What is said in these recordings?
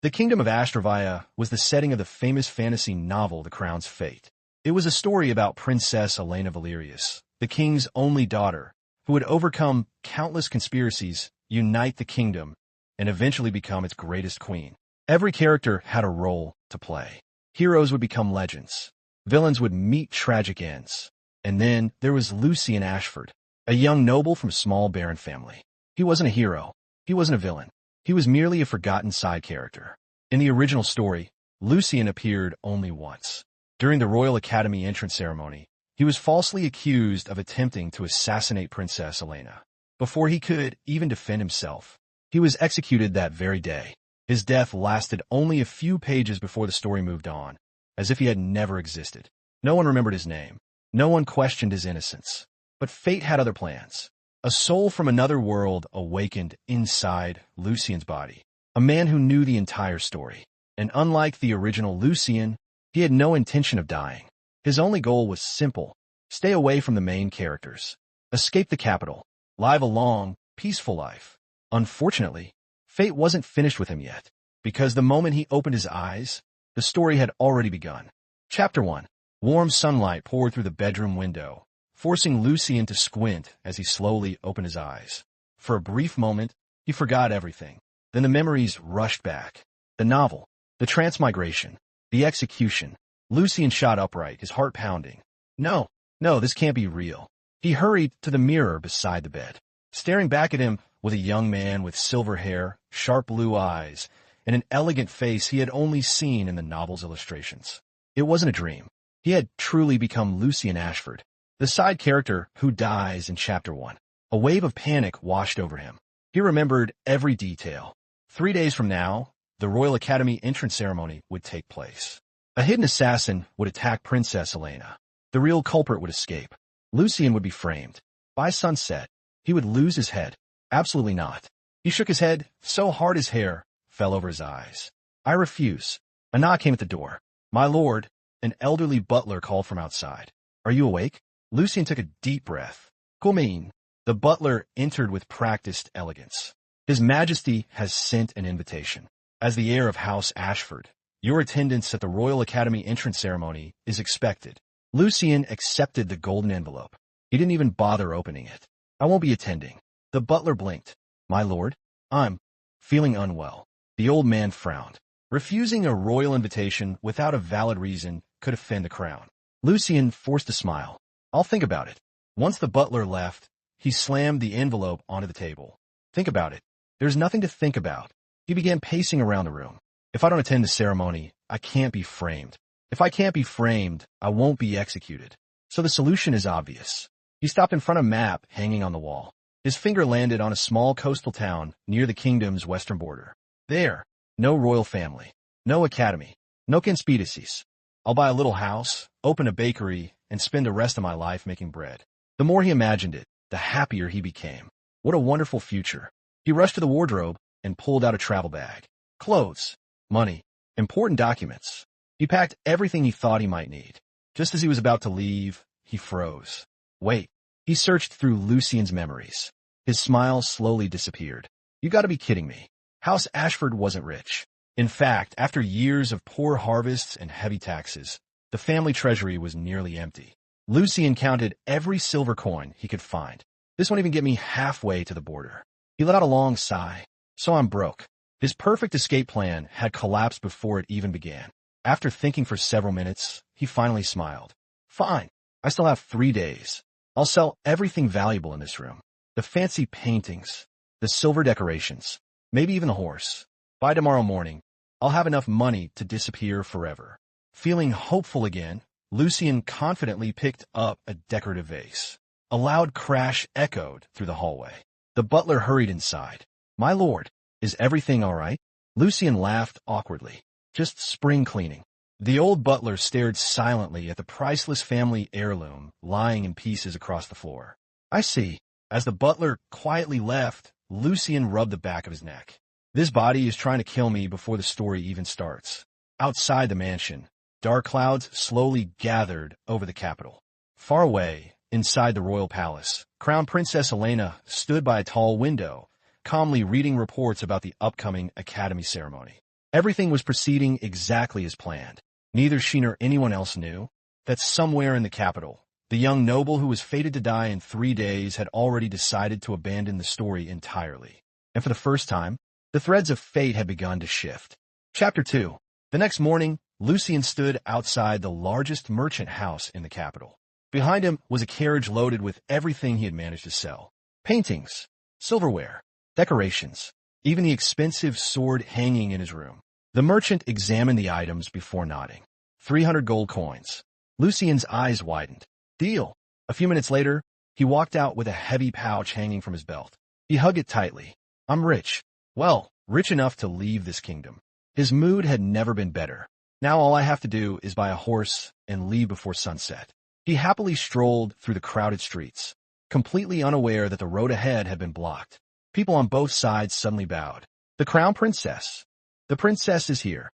The kingdom of Astravia was the setting of the famous fantasy novel The Crown's Fate. It was a story about Princess Elena Valerius, the king's only daughter, who would overcome countless conspiracies, unite the kingdom, and eventually become its greatest queen. Every character had a role to play. Heroes would become legends. Villains would meet tragic ends. And then there was Lucien Ashford, a young noble from a small baron family. He wasn't a hero. He wasn't a villain. He was merely a forgotten side character. In the original story, Lucien appeared only once. During the Royal Academy entrance ceremony, he was falsely accused of attempting to assassinate Princess Elena. Before he could even defend himself, he was executed that very day. His death lasted only a few pages before the story moved on, as if he had never existed. No one remembered his name. No one questioned his innocence. But fate had other plans. A soul from another world awakened inside Lucien's body. A man who knew the entire story. And unlike the original Lucien, he had no intention of dying. His only goal was simple: stay away from the main characters. Escape the capital. Live a long, peaceful life. Unfortunately, fate wasn't finished with him yet, because the moment he opened his eyes, the story had already begun. Chapter 1. Warm sunlight poured through the bedroom window, forcing Lucien to squint as he slowly opened his eyes. For a brief moment, he forgot everything. Then the memories rushed back. The novel, the transmigration, the execution. Lucien shot upright, his heart pounding. No, this can't be real. He hurried to the mirror beside the bed. Staring back at him was a young man with silver hair, sharp blue eyes, and an elegant face he had only seen in the novel's illustrations. It wasn't a dream. He had truly become Lucien Ashford, the side character who dies in Chapter 1. A wave of panic washed over him. He remembered every detail. 3 days from now, the Royal Academy entrance ceremony would take place. A hidden assassin would attack Princess Elena. The real culprit would escape. Lucien would be framed. By sunset, he would lose his head. Absolutely not. He shook his head so hard his hair fell over his eyes. I refuse. A knock came at the door. My lord, an elderly butler called from outside. Are you awake? Lucien took a deep breath. Come in. The butler entered with practiced elegance. His Majesty has sent an invitation. As the heir of House Ashford, your attendance at the Royal Academy entrance ceremony is expected. Lucien accepted the golden envelope. He didn't even bother opening it. I won't be attending. The butler blinked. My lord, I'm feeling unwell. The old man frowned. Refusing a royal invitation without a valid reason could offend the crown. Lucien forced a smile. I'll think about it. Once the butler left, he slammed the envelope onto the table. Think about it. There's nothing to think about. He began pacing around the room. If I don't attend the ceremony, I can't be framed. If I can't be framed, I won't be executed. So the solution is obvious. He stopped in front of a map hanging on the wall. His finger landed on a small coastal town near the kingdom's western border. There, no royal family, no academy, no conspiracies. I'll buy a little house, open a bakery, and spend the rest of my life making bread. The more he imagined it, the happier he became. What a wonderful future. He rushed to the wardrobe and pulled out a travel bag. Clothes, money, important documents. He packed everything he thought he might need. Just as he was about to leave, he froze. Wait. He searched through Lucien's memories. His smile slowly disappeared. You gotta be kidding me. House Ashford wasn't rich. In fact, after years of poor harvests and heavy taxes, the family treasury was nearly empty. Lucien counted every silver coin he could find. This won't even get me halfway to the border. He let out a long sigh. So I'm broke. His perfect escape plan had collapsed before it even began. After thinking for several minutes, he finally smiled. Fine. I still have 3 days. I'll sell everything valuable in this room. The fancy paintings, the silver decorations, maybe even the horse. By tomorrow morning, I'll have enough money to disappear forever. Feeling hopeful again, Lucien confidently picked up a decorative vase. A loud crash echoed through the hallway. The butler hurried inside. My lord, is everything all right? Lucien laughed awkwardly. Just spring cleaning. The old butler stared silently at the priceless family heirloom lying in pieces across the floor. I see. As the butler quietly left, Lucien rubbed the back of his neck. This body is trying to kill me before the story even starts. Outside the mansion, dark clouds slowly gathered over the capital. Far away, inside the royal palace, Crown Princess Elena stood by a tall window, calmly reading reports about the upcoming academy ceremony. Everything was proceeding exactly as planned. Neither she nor anyone else knew that somewhere in the capital, the young noble who was fated to die in 3 days had already decided to abandon the story entirely. And for the first time, the threads of fate had begun to shift. Chapter 2. The next morning, Lucien stood outside the largest merchant house in the capital. Behind him was a carriage loaded with everything he had managed to sell. Paintings, silverware, decorations, even the expensive sword hanging in his room. The merchant examined the items before nodding. 300 gold coins. Lucien's eyes widened. Deal. A few minutes later, he walked out with a heavy pouch hanging from his belt. He hugged it tightly. I'm rich. Well, rich enough to leave this kingdom. His mood had never been better. Now all I have to do is buy a horse and leave before sunset. He happily strolled through the crowded streets, completely unaware that the road ahead had been blocked. People on both sides suddenly bowed. The Crown Princess. The princess is here.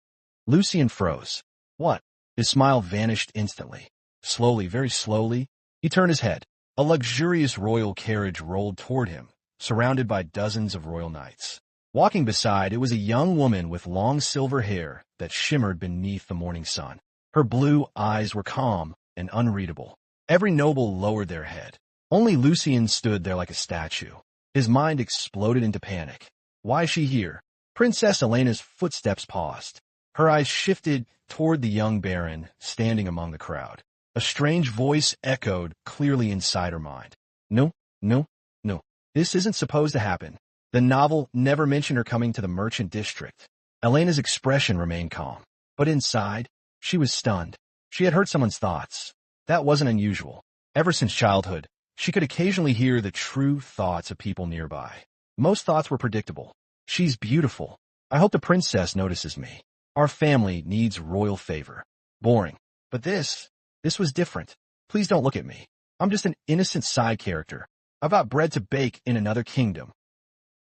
Lucien froze. What? His smile vanished instantly. Slowly, very slowly, he turned his head. A luxurious royal carriage rolled toward him, surrounded by dozens of royal knights. Walking beside it was a young woman with long silver hair that shimmered beneath the morning sun. Her blue eyes were calm and unreadable. Every noble lowered their head. Only Lucien stood there like a statue. His mind exploded into panic. Why is she here? Princess Elena's footsteps paused. Her eyes shifted toward the young baron standing among the crowd. A strange voice echoed clearly inside her mind. No, no, no. This isn't supposed to happen. The novel never mentioned her coming to the merchant district. Elena's expression remained calm. But inside, she was stunned. She had heard someone's thoughts. That wasn't unusual. Ever since childhood, she could occasionally hear the true thoughts of people nearby. Most thoughts were predictable. She's beautiful. I hope the princess notices me. Our family needs royal favor. Boring. But this was different. Please don't look at me. I'm just an innocent side character. I've got bread to bake in another kingdom.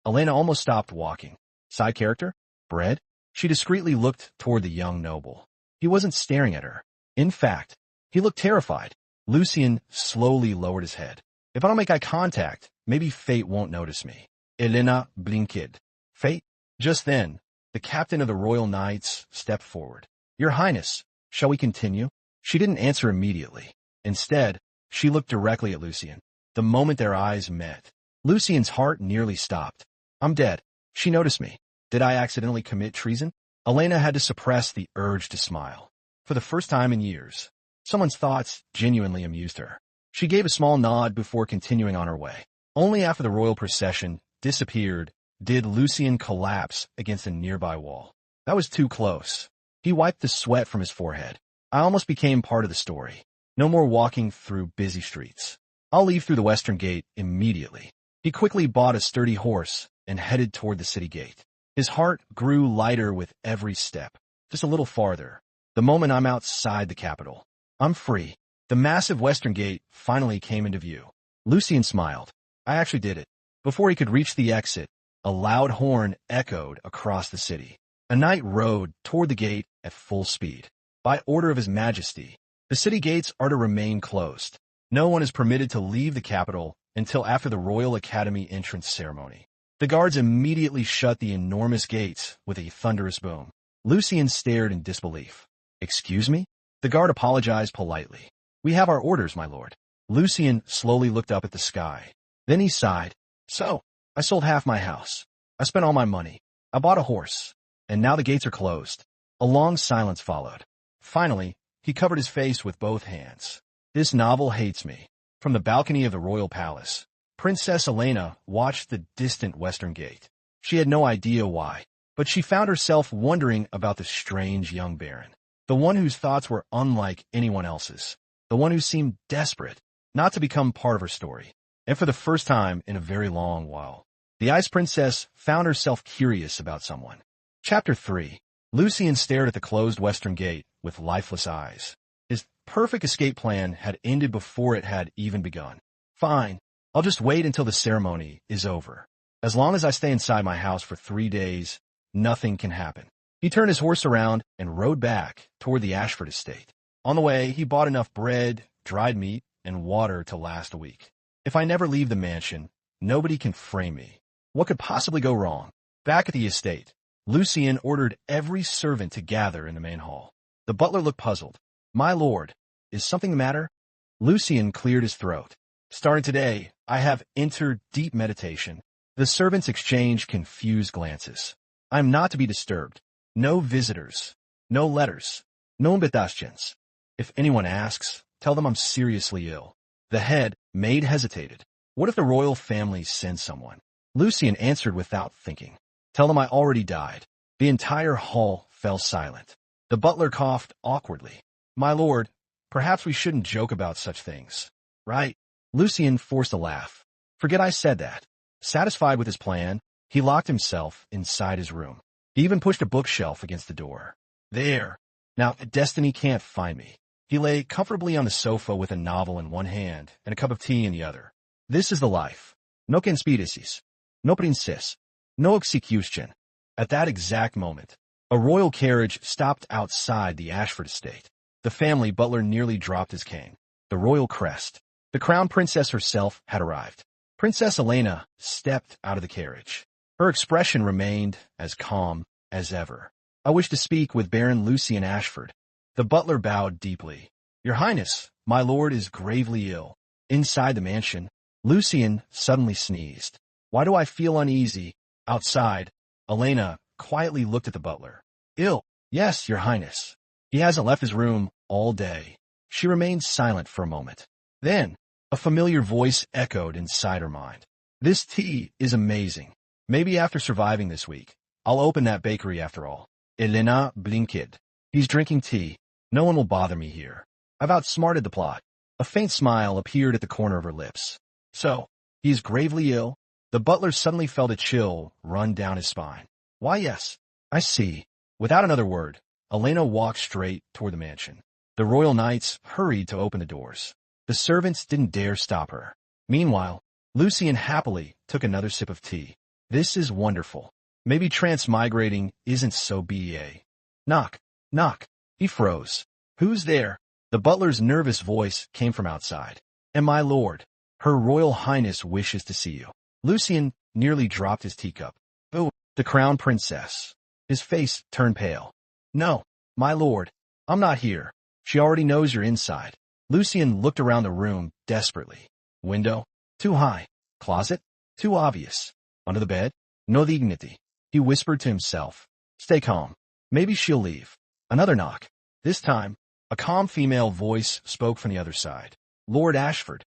Elena almost stopped walking. Side character? Bread? She discreetly looked toward the young noble. He wasn't staring at her. In fact, he looked terrified. Lucien slowly lowered his head. If I don't make eye contact, maybe fate won't notice me. Elena blinked. Fate? Just then, the captain of the royal knights stepped forward. Your Highness, shall we continue? She didn't answer immediately. Instead, she looked directly at Lucien. The moment their eyes met, Lucien's heart nearly stopped. I'm dead. She noticed me. Did I accidentally commit treason? Elena had to suppress the urge to smile. For the first time in years, someone's thoughts genuinely amused her. She gave a small nod before continuing on her way. Only after the royal procession disappeared did Lucien collapse against a nearby wall. That was too close. He wiped the sweat from his forehead. I almost became part of the story. No more walking through busy streets. I'll leave through the western gate immediately. He quickly bought a sturdy horse and headed toward the city gate. His heart grew lighter with every step. Just a little farther. The moment I'm outside the capital, I'm free. The massive western gate finally came into view. Lucien smiled. I actually did it. Before he could reach the exit, a loud horn echoed across the city. A knight rode toward the gate at full speed. By order of His Majesty, the city gates are to remain closed. No one is permitted to leave the capital until after the Royal Academy entrance ceremony. The guards immediately shut the enormous gates with a thunderous boom. Lucien stared in disbelief. Excuse me? The guard apologized politely. We have our orders, my lord. Lucien slowly looked up at the sky. Then he sighed. So, I sold half my house. I spent all my money. I bought a horse. And now the gates are closed. A long silence followed. Finally, he covered his face with both hands. This novel hates me. From the balcony of the royal palace, Princess Elena watched the distant western gate. She had no idea why, but she found herself wondering about the strange young baron. The one whose thoughts were unlike anyone else's. The one who seemed desperate not to become part of her story. And for the first time in a very long while, the Ice Princess found herself curious about someone. Chapter 3. Lucien stared at the closed western gate with lifeless eyes. His perfect escape plan had ended before it had even begun. Fine, I'll just wait until the ceremony is over. As long as I stay inside my house for 3 days, nothing can happen. He turned his horse around and rode back toward the Ashford estate. On the way, he bought enough bread, dried meat, and water to last a week. If I never leave the mansion, nobody can frame me. What could possibly go wrong? Back at the estate, Lucien ordered every servant to gather in the main hall. The butler looked puzzled. "My lord, is something the matter?" Lucien cleared his throat. "Starting today, I have entered deep meditation." The servants exchanged confused glances. "I am not to be disturbed. No visitors. No letters. No invitations. If anyone asks, tell them I'm seriously ill." The head maid hesitated. "What if the royal family sends someone?" Lucien answered without thinking. "Tell them I already died." The entire hall fell silent. The butler coughed awkwardly. "My lord, perhaps we shouldn't joke about such things, right?" Lucien forced a laugh. "Forget I said that." Satisfied with his plan, he locked himself inside his room. He even pushed a bookshelf against the door. There. Now, destiny can't find me. He lay comfortably on the sofa with a novel in one hand and a cup of tea in the other. This is the life. No conspiracies. No princess. No execution. At that exact moment, a royal carriage stopped outside the Ashford estate. The family butler nearly dropped his cane. The royal crest. The crown princess herself had arrived. Princess Elena stepped out of the carriage. Her expression remained as calm as ever. "I wish to speak with Baron Lucien Ashford." The butler bowed deeply. "Your Highness, my lord is gravely ill." Inside the mansion, Lucien suddenly sneezed. "Why do I feel uneasy?" Outside, Elena quietly looked at the butler. "Ill? Yes, your Highness. He hasn't left his room all day." She remained silent for a moment. Then, a familiar voice echoed inside her mind. "This tea is amazing. Maybe after surviving this week, I'll open that bakery after all." Elena blinked. "He's drinking tea. No one will bother me here. I've outsmarted the plot." A faint smile appeared at the corner of her lips. "So, he's gravely ill?" The butler suddenly felt a chill run down his spine. "Why, yes. I see." Without another word, Elena walked straight toward the mansion. The royal knights hurried to open the doors. The servants didn't dare stop her. Meanwhile, Lucien happily took another sip of tea. "This is wonderful. Maybe transmigrating isn't so bad." Knock, knock. He froze. "Who's there?" The butler's nervous voice came from outside. "And my lord, Her Royal Highness wishes to see you." Lucien nearly dropped his teacup. "Oh, the Crown Princess." His face turned pale. "No, my lord, I'm not here. She already knows you're inside." Lucien looked around the room desperately. Window? Too high. Closet? Too obvious. Under the bed? No dignity. He whispered to himself. "Stay calm. Maybe she'll leave." Another knock. This time, a calm female voice spoke from the other side. "Lord Ashford."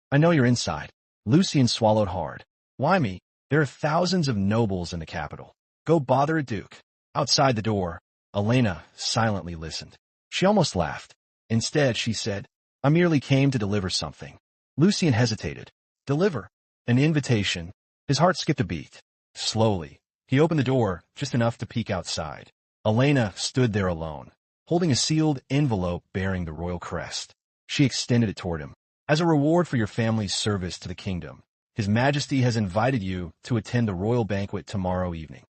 "I know you're inside." Lucien swallowed hard. "Why me? There are thousands of nobles in the capital. Go bother a duke." Outside the door, Elena silently listened. She almost laughed. Instead, she said, "I merely came to deliver something." Lucien hesitated. "Deliver?" An invitation. His heart skipped a beat. Slowly, he opened the door just enough to peek outside. Elena stood there alone, holding a sealed envelope bearing the royal crest. She extended it toward him. "As a reward for your family's service to the kingdom, His Majesty has invited you to attend the royal banquet tomorrow evening."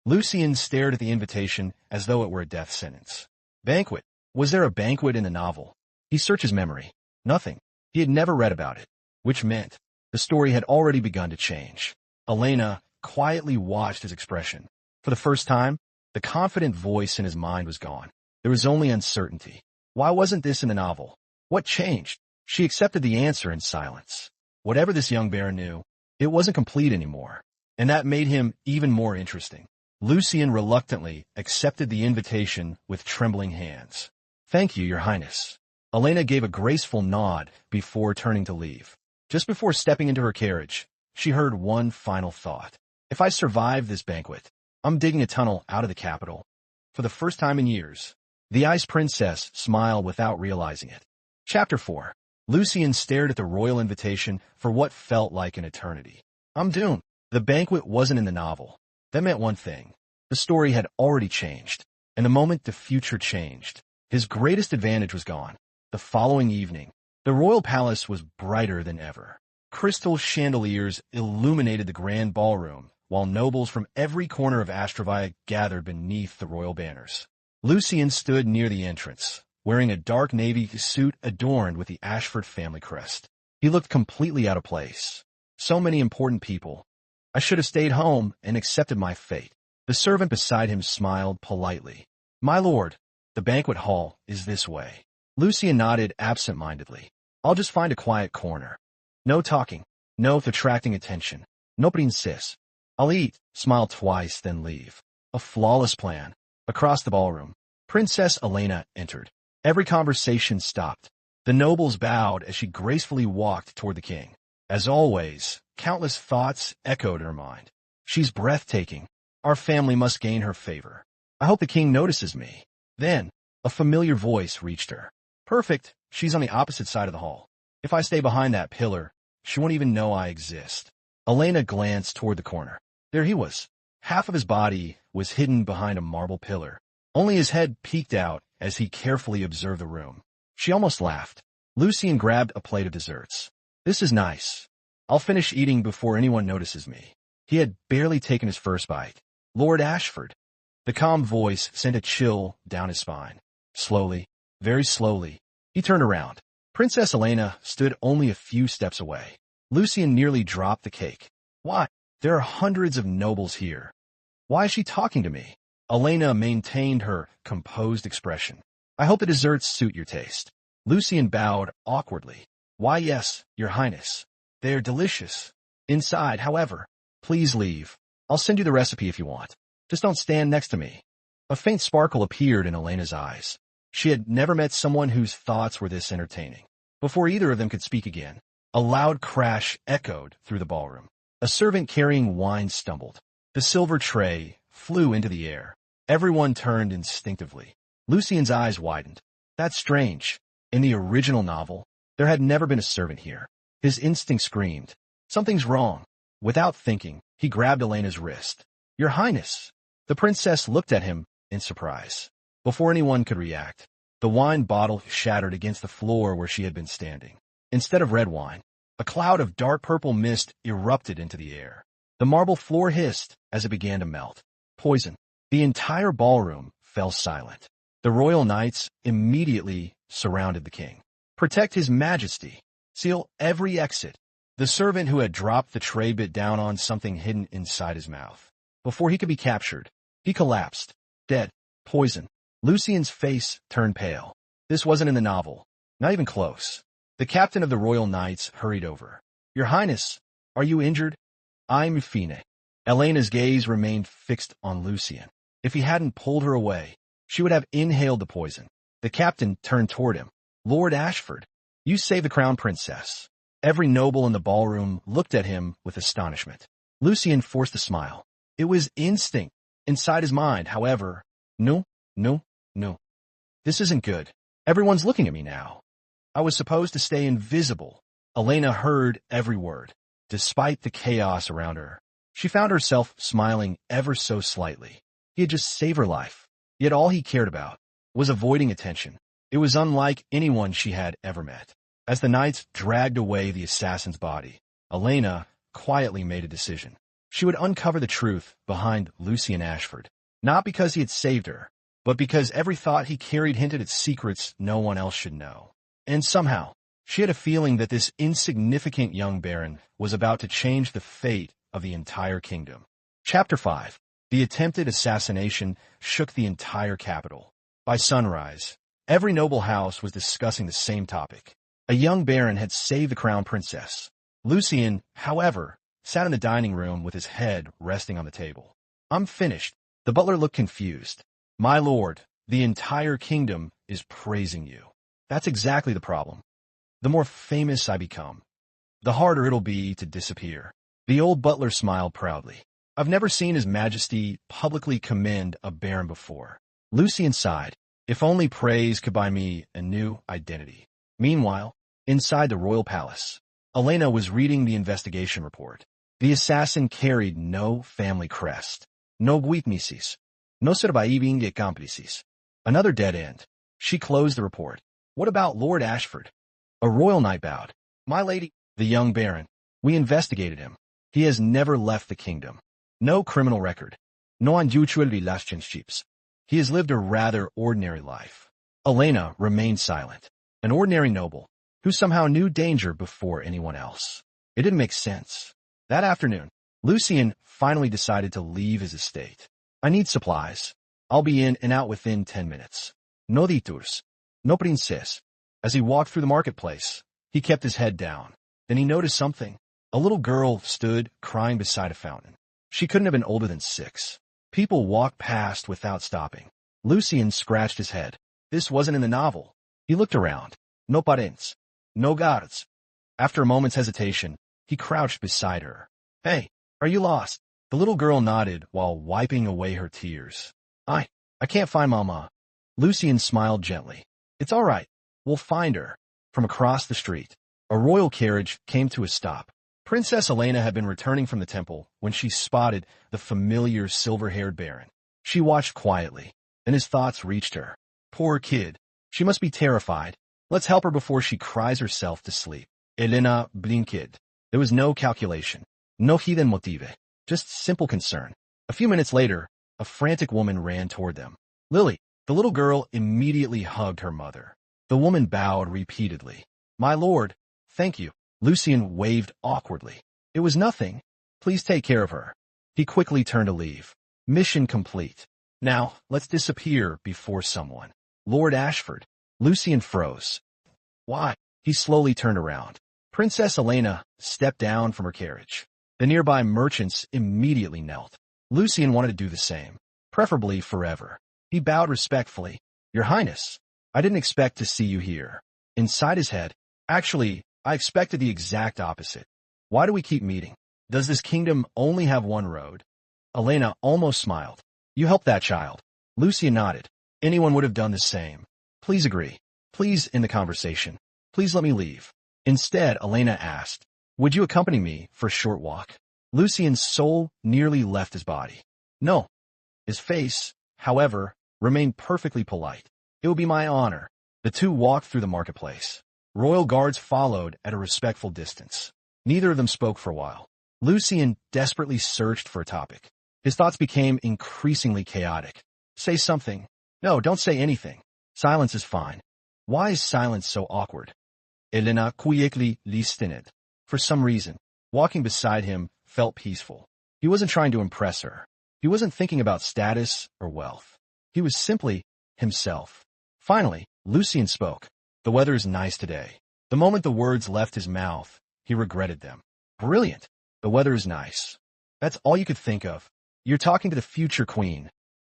Lucien stared at the invitation as though it were a death sentence. Banquet? Was there a banquet in the novel? He searched his memory. Nothing. He had never read about it, which meant the story had already begun to change. Elena quietly watched his expression. For the first time, the confident voice in his mind was gone. There was only uncertainty. Why wasn't this in the novel? What changed? She accepted the answer in silence. Whatever this young baron knew, it wasn't complete anymore, and that made him even more interesting. Lucien reluctantly accepted the invitation with trembling hands. "Thank you, Your Highness." Elena gave a graceful nod before turning to leave. Just before stepping into her carriage, she heard one final thought. "If I survive this banquet, I'm digging a tunnel out of the capital." For the first time in years, the Ice Princess smiled without realizing it. Chapter 4. Lucien stared at the royal invitation for what felt like an eternity. I'm doomed. The banquet wasn't in the novel. That meant one thing. The story had already changed, and the moment the future changed, his greatest advantage was gone. The following evening, the royal palace was brighter than ever. Crystal chandeliers illuminated the grand ballroom, while nobles from every corner of Astravia gathered beneath the royal banners. Lucien stood near the entrance, wearing a dark navy suit adorned with the Ashford family crest. He looked completely out of place. So many important people. I should have stayed home and accepted my fate. The servant beside him smiled politely. My lord, the banquet hall is this way. Lucien nodded absent-mindedly. I'll just find a quiet corner. No talking, no attracting attention. Nobody insists. I'll eat, smile twice, then leave. A flawless plan. Across the ballroom, Princess Elena entered. Every conversation stopped. The nobles bowed as she gracefully walked toward the king. As always, countless thoughts echoed in her mind. She's breathtaking. Our family must gain her favor. I hope the king notices me. Then, a familiar voice reached her. Perfect. She's on the opposite side of the hall. If I stay behind that pillar, she won't even know I exist. Elena glanced toward the corner. There he was. Half of his body was hidden behind a marble pillar. Only his head peeked out as he carefully observed the room. She almost laughed. Lucien grabbed a plate of desserts. This is nice. I'll finish eating before anyone notices me. He had barely taken his first bite. Lord Ashford. The calm voice sent a chill down his spine. Slowly, very slowly, he turned around. Princess Elena stood only a few steps away. Lucien nearly dropped the cake. Why? There are hundreds of nobles here. Why is she talking to me? Elena maintained her composed expression. I hope the desserts suit your taste. Lucien bowed awkwardly. Why, yes, your highness. They are delicious. Inside, however, please leave. I'll send you the recipe if you want. Just don't stand next to me. A faint sparkle appeared in Elena's eyes. She had never met someone whose thoughts were this entertaining. Before either of them could speak again, a loud crash echoed through the ballroom. A servant carrying wine stumbled. The silver tray flew into the air. Everyone turned instinctively. Lucien's eyes widened. That's strange. In the original novel, there had never been a servant here. His instinct screamed, something's wrong. Without thinking, he grabbed Elena's wrist. Your Highness! The princess looked at him in surprise. Before anyone could react, the wine bottle shattered against the floor where she had been standing. Instead of red wine, a cloud of dark purple mist erupted into the air. The marble floor hissed as it began to melt. Poison. The entire ballroom fell silent. The royal knights immediately surrounded the king. Protect his majesty. Seal every exit. The servant who had dropped the tray bit down on something hidden inside his mouth. Before he could be captured, he collapsed. Dead. Poison. Lucien's face turned pale. This wasn't in the novel. Not even close. The captain of the royal knights hurried over. Your Highness, are you injured? I'm Fine. Elena's gaze remained fixed on Lucien. If he hadn't pulled her away, she would have inhaled the poison. The captain turned toward him. Lord Ashford, you saved the Crown Princess. Every noble in the ballroom looked at him with astonishment. Lucien forced a smile. It was instinct. Inside his mind, however, no. This isn't good. Everyone's looking at me now. I was supposed to stay invisible. Elena heard every word. Despite the chaos around her, she found herself smiling ever so slightly. He had just saved her life. Yet all he cared about was avoiding attention. It was unlike anyone she had ever met. As the knights dragged away the assassin's body, Elena quietly made a decision. She would uncover the truth behind Lucien Ashford, not because he had saved her, but because every thought he carried hinted at secrets no one else should know. And somehow, she had a feeling that this insignificant young baron was about to change the fate of the entire kingdom. Chapter 5. The attempted assassination shook the entire capital. By sunrise, every noble house was discussing the same topic. A young baron had saved the crown princess. Lucien, however, sat in the dining room with his head resting on the table. I'm finished. The butler looked confused. My lord, the entire kingdom is praising you. That's exactly the problem. The more famous I become, the harder it'll be to disappear. The old butler smiled proudly. I've never seen His Majesty publicly commend a baron before. Lucien sighed. If only praise could buy me a new identity. Meanwhile, inside the royal palace, Elena was reading the investigation report. The assassin carried no family crest, no witnesses, no surviving accomplices. Another dead end. She closed the report. What about Lord Ashford? A royal knight bowed. My lady, the young baron. We investigated him. He has never left the kingdom. No criminal record. No unusual relationships. He has lived a rather ordinary life. Elena remained silent. An ordinary noble, who somehow knew danger before anyone else. It didn't make sense. That afternoon, Lucien finally decided to leave his estate. I need supplies. I'll be in and out within 10 minutes. No diturs. No princess. As he walked through the marketplace, he kept his head down. Then he noticed something. A little girl stood crying beside a fountain. She couldn't have been older than 6. People walked past without stopping. Lucien scratched his head. This wasn't in the novel. He looked around. No parents. No guards. After a moment's hesitation, he crouched beside her. Hey, are you lost? The little girl nodded while wiping away her tears. I can't find Mama. Lucien smiled gently. It's all right. We'll find her. From across the street, a royal carriage came to a stop. Princess Elena had been returning from the temple when she spotted the familiar silver-haired baron. She watched quietly, and his thoughts reached her. Poor kid. She must be terrified. Let's help her before she cries herself to sleep. Elena blinked. There was no calculation. No hidden motive. Just simple concern. A few minutes later, a frantic woman ran toward them. Lily. The little girl immediately hugged her mother. The woman bowed repeatedly. My lord, thank you. Lucien waved awkwardly. It was nothing. Please take care of her. He quickly turned to leave. Mission complete. Now, let's disappear before someone. Lord Ashford. Lucien froze. Why? He slowly turned around. Princess Elena stepped down from her carriage. The nearby merchants immediately knelt. Lucien wanted to do the same, preferably forever. He bowed respectfully. Your Highness, I didn't expect to see you here. Inside his head, actually, I expected the exact opposite. Why do we keep meeting? Does this kingdom only have one road? Elena almost smiled. You helped that child. Lucien nodded. Anyone would have done the same. Please agree. Please end the conversation. Please let me leave. Instead, Elena asked, would you accompany me for a short walk? Lucien's soul nearly left his body. No. His face, however, remained perfectly polite. It would be my honor. The two walked through the marketplace. Royal guards followed at a respectful distance. Neither of them spoke for a while. Lucien desperately searched for a topic. His thoughts became increasingly chaotic. Say something. No, don't say anything. Silence is fine. Why is silence so awkward? Elena quietly listened. For some reason, walking beside him felt peaceful. He wasn't trying to impress her. He wasn't thinking about status or wealth. He was simply himself. Finally, Lucien spoke. The weather is nice today. The moment the words left his mouth, he regretted them. Brilliant. The weather is nice. That's all you could think of. You're talking to the future queen.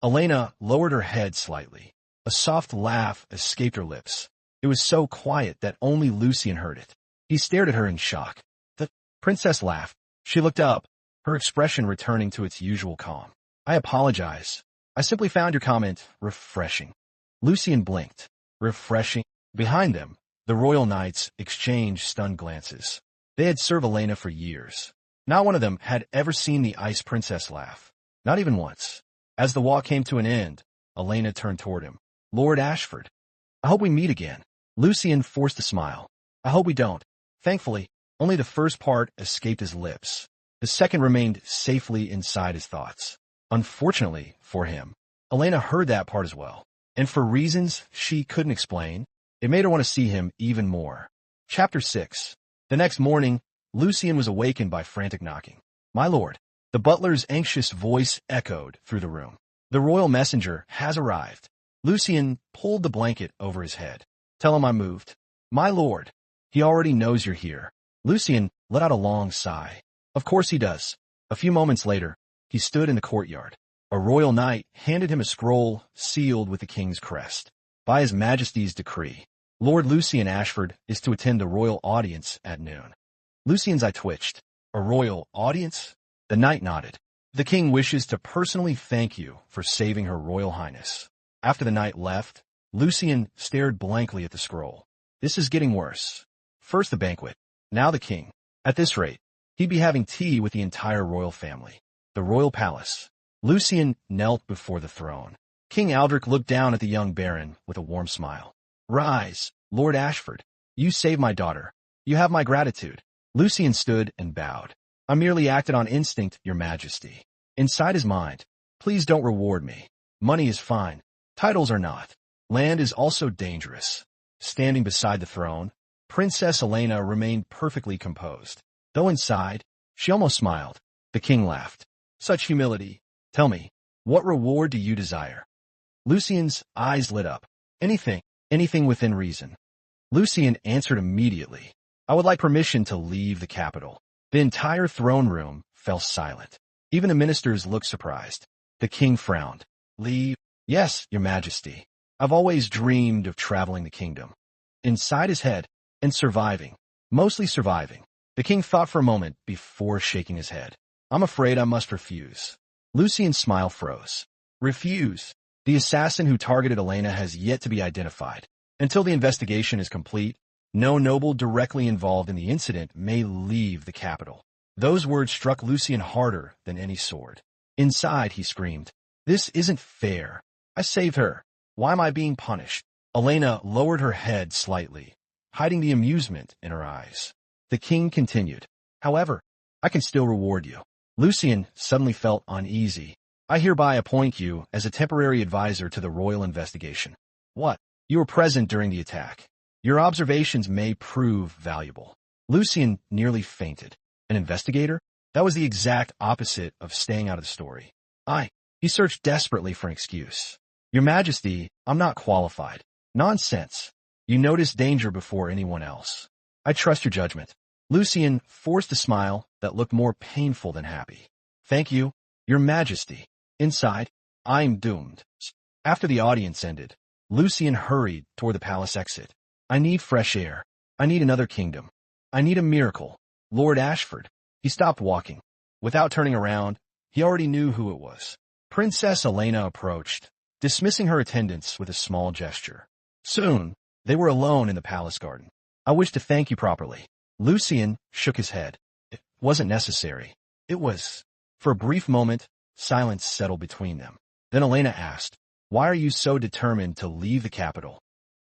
Elena lowered her head slightly. A soft laugh escaped her lips. It was so quiet that only Lucien heard it. He stared at her in shock. The princess laughed. She looked up, her expression returning to its usual calm. I apologize. I simply found your comment refreshing. Lucien blinked. Refreshing? Behind them, the royal knights exchanged stunned glances. They had served Elena for years. Not one of them had ever seen the ice princess laugh. Not even once. As the walk came to an end, Elena turned toward him. Lord Ashford. I hope we meet again. Lucien forced a smile. I hope we don't. Thankfully, only the first part escaped his lips. The second remained safely inside his thoughts. Unfortunately for him, Elena heard that part as well. And for reasons she couldn't explain, it made her want to see him even more. Chapter 6. The next morning, Lucien was awakened by frantic knocking. My lord. The butler's anxious voice echoed through the room. The royal messenger has arrived. Lucien pulled the blanket over his head. Tell him I moved. My lord. He already knows you're here. Lucien let out a long sigh. Of course he does. A few moments later, he stood in the courtyard. A royal knight handed him a scroll sealed with the king's crest. By His Majesty's decree, Lord Lucien Ashford is to attend a royal audience at noon. Lucien's eye twitched. A royal audience? The knight nodded. The king wishes to personally thank you for saving Her Royal Highness. After the knight left, Lucien stared blankly at the scroll. This is getting worse. First the banquet, now the king. At this rate, he'd be having tea with the entire royal family. The royal palace. Lucien knelt before the throne. King Aldrich looked down at the young baron with a warm smile. Rise, Lord Ashford. You saved my daughter. You have my gratitude. Lucien stood and bowed. I merely acted on instinct, Your Majesty. Inside his mind, please don't reward me. Money is fine. Titles are not. Land is also dangerous. Standing beside the throne, Princess Elena remained perfectly composed. Though inside, she almost smiled. The king laughed. Such humility. Tell me, What reward do you desire? Lucien's eyes lit up. Anything within reason. Lucien answered immediately. I would like permission to leave the capital. The entire throne room fell silent. Even the ministers looked surprised. The king frowned. Leave? Yes, your majesty. I've always dreamed of traveling the kingdom. Inside his head, and surviving. Mostly surviving. The king thought for a moment before shaking his head. I'm afraid I must refuse. Lucien's smile froze. Refuse? The assassin who targeted Elena has yet to be identified. Until the investigation is complete, no noble directly involved in the incident may leave the capital. Those words struck Lucien harder than any sword. Inside, he screamed, This isn't fair. I saved her. Why am I being punished? Elena lowered her head slightly, hiding the amusement in her eyes. The king continued, However, I can still reward you. Lucien suddenly felt uneasy. I hereby appoint you as a temporary advisor to the royal investigation. What? You were present during the attack. Your observations may prove valuable. Lucien nearly fainted. An investigator? That was the exact opposite of staying out of the story. He searched desperately for an excuse. Your Majesty, I'm not qualified. Nonsense. You noticed danger before anyone else. I trust your judgment. Lucien forced a smile that looked more painful than happy. Thank you, Your Majesty. Inside, I'm doomed. After the audience ended, Lucien hurried toward the palace exit. I need fresh air. I need another kingdom. I need a miracle. Lord Ashford. He stopped walking. Without turning around, he already knew who it was. Princess Elena approached, dismissing her attendants with a small gesture. Soon, they were alone in the palace garden. I wish to thank you properly. Lucien shook his head. It wasn't necessary. It was. For a brief moment, silence settled between them. Then Elena asked, Why are you so determined to leave the capital?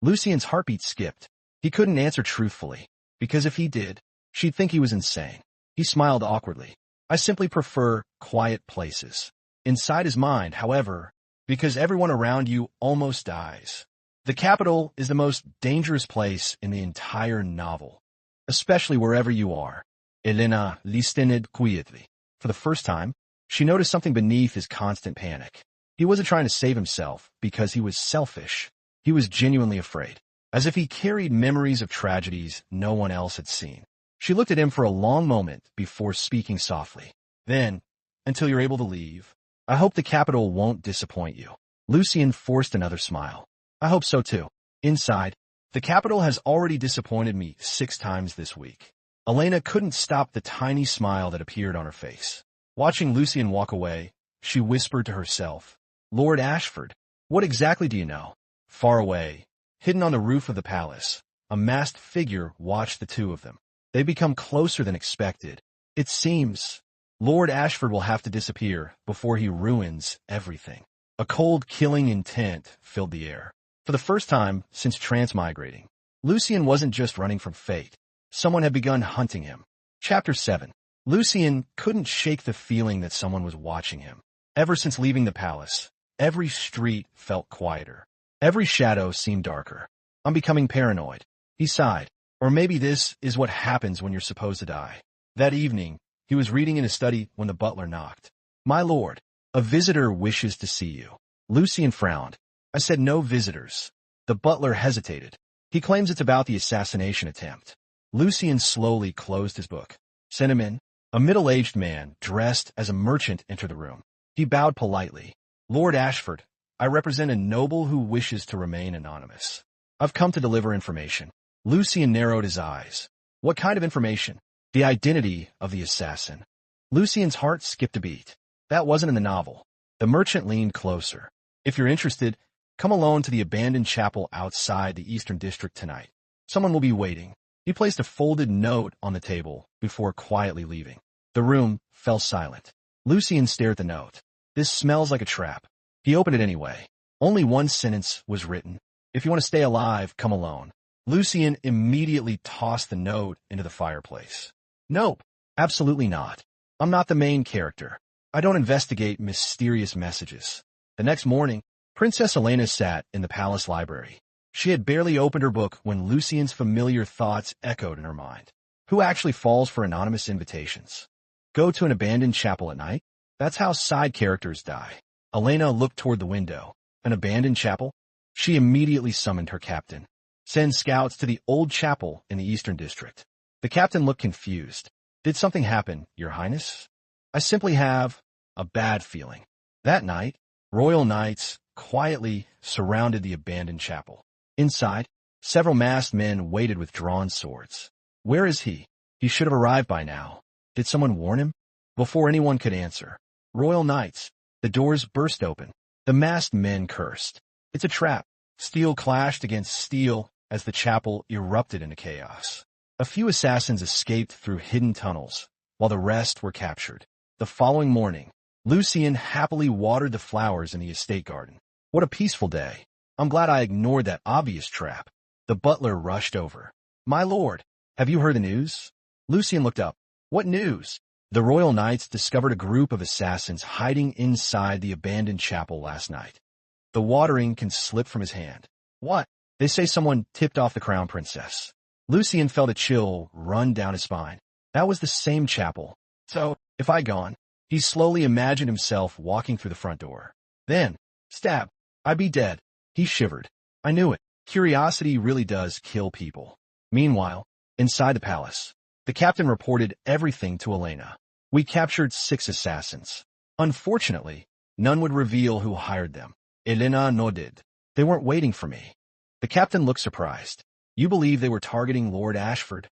Lucien's heartbeat skipped. He couldn't answer truthfully, because if he did, she'd think he was insane. He smiled awkwardly. I simply prefer quiet places. Inside his mind, however, because everyone around you almost dies. The capital is the most dangerous place in the entire novel, especially wherever you are. Elena listened quietly. For the first time, she noticed something beneath his constant panic. He wasn't trying to save himself because he was selfish. He was genuinely afraid, as if he carried memories of tragedies no one else had seen. She looked at him for a long moment before speaking softly. Then, until you're able to leave, I hope the capital won't disappoint you. Lucien forced another smile. I hope so too. Inside, the capital has already disappointed me 6 times this week. Elena couldn't stop the tiny smile that appeared on her face. Watching Lucien walk away, she whispered to herself, Lord Ashford, what exactly do you know? Far away, hidden on the roof of the palace, a masked figure watched the two of them. They become closer than expected. It seems Lord Ashford will have to disappear before he ruins everything. A cold, killing intent filled the air. For the first time since transmigrating, Lucien wasn't just running from fate. Someone had begun hunting him. Chapter 7. Lucien couldn't shake the feeling that someone was watching him. Ever since leaving the palace, every street felt quieter. Every shadow seemed darker. I'm becoming paranoid. He sighed. Or maybe this is what happens when you're supposed to die. That evening, he was reading in his study when the butler knocked. My lord, a visitor wishes to see you. Lucien frowned. I said no visitors. The butler hesitated. He claims it's about the assassination attempt. Lucien slowly closed his book. Send him in. A middle-aged man, dressed as a merchant, entered the room. He bowed politely. Lord Ashford, I represent a noble who wishes to remain anonymous. I've come to deliver information. Lucien narrowed his eyes. What kind of information? The identity of the assassin. Lucien's heart skipped a beat. That wasn't in the novel. The merchant leaned closer. If you're interested, come alone to the abandoned chapel outside the Eastern District tonight. Someone will be waiting. He placed a folded note on the table before quietly leaving. The room fell silent. Lucien stared at the note. This smells like a trap. He opened it anyway. Only one sentence was written. If you want to stay alive, come alone. Lucien immediately tossed the note into the fireplace. Nope, absolutely not. I'm not the main character. I don't investigate mysterious messages. The next morning, Princess Elena sat in the palace library. She had barely opened her book when Lucien's familiar thoughts echoed in her mind. Who actually falls for anonymous invitations? Go to an abandoned chapel at night? That's how side characters die. Elena looked toward the window. An abandoned chapel? She immediately summoned her captain. Send scouts to the old chapel in the Eastern District. The captain looked confused. Did something happen, Your Highness? I simply have a bad feeling. That night, royal knights quietly surrounded the abandoned chapel. Inside, several masked men waited with drawn swords. Where is he? He should have arrived by now. Did someone warn him? Before anyone could answer, royal knights, the doors burst open. The masked men cursed. It's a trap. Steel clashed against steel as the chapel erupted into chaos. A few assassins escaped through hidden tunnels, while the rest were captured. The following morning, Lucien happily watered the flowers in the estate garden. What a peaceful day. I'm glad I ignored that obvious trap. The butler rushed over. My lord, have you heard the news? Lucien looked up. What news? The royal knights discovered a group of assassins hiding inside the abandoned chapel last night. The watering can slip from his hand. What? They say someone tipped off the Crown Princess. Lucien felt a chill run down his spine. That was the same chapel. So, if I'd gone, he slowly imagined himself walking through the front door. Then, stab, I'd be dead. He shivered. I knew it. Curiosity really does kill people. Meanwhile, inside the palace, the captain reported everything to Elena. We captured 6 assassins. Unfortunately, none would reveal who hired them. Elena nodded. They weren't waiting for me. The captain looked surprised. You believe they were targeting Lord Ashford?